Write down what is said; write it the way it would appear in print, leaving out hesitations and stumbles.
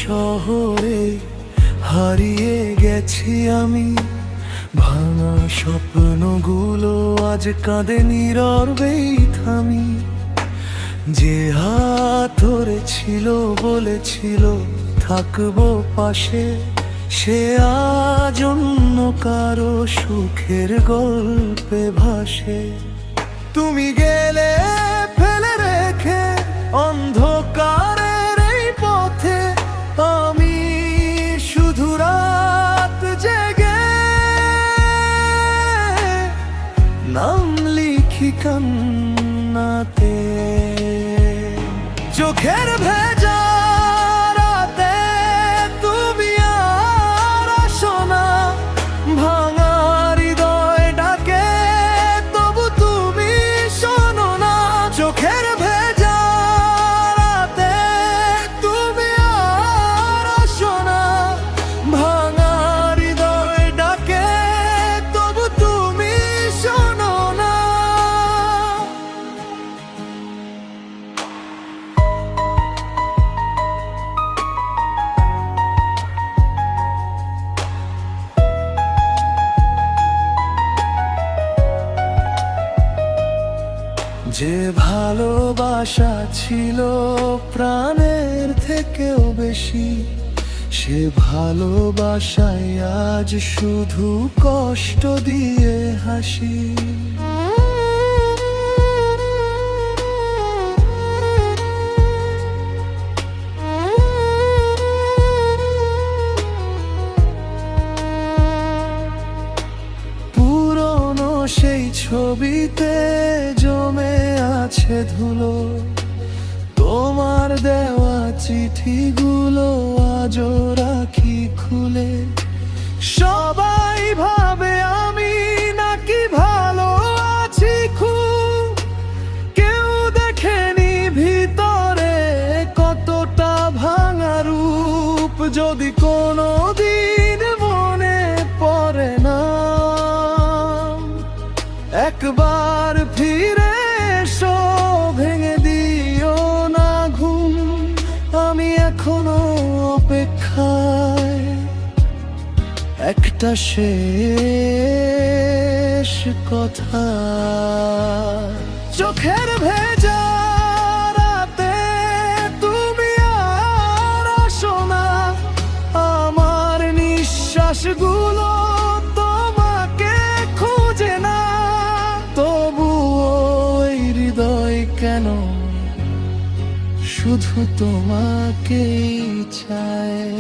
শহরে হারিয়ে গেছি আমি। ভাঙা স্বপ্নগুলো আজ কাঁদে নীরবেই থামি। যে হাত ধরেছিল বলেছিল থাকবো পাশে, সে আজ অন্য কারো সুখের গল্পে ভাসে। তুমি গেলে ফেলে রেখে অন্ধকারের এই পথে, আমি শুধু রাত জেগে নাম লিখি কান্নাতে। চোখের ভেজা রাতে তুমি আর আসো না, ভাঙা হৃদয় ডাকে তবু তুমি শোনো না। চোখের ভেজা রাতে তুমি আর আসো না, ভাঙা হৃদয় ডাকে তবু তুমি শোনো না। যে ভালোবাসা ছিল প্রাণের থেকেও বেশি, সে ভালোবাসায় আজ শুধু কষ্ট দিয়ে হাসি। পুরনো সেই ছবিতে জমে আছে ধুলো, তোমার দেওয়া চিঠিগুলো আজও রাখি খুলে। সবাই ভাবে আমি নাকি ভালো আছি খুব, কেউ দেখেনি ভিতরে কতটা ভাঙা রূপ। যদি কোনো দিন মনে পড়ে না, একবার ফিরে এসো, ভেঙে দিও না ঘুম। আমি এখনো অপেক্ষায় একটা শেষ কথা। চোখের ভেজা রাতে তুমি আর আসো না, আমার নিঃশ্বাসগুলো তোমাকে খুঁজে না। তবুও এই হৃদয় কেন শুধু তোমাকেই চায়।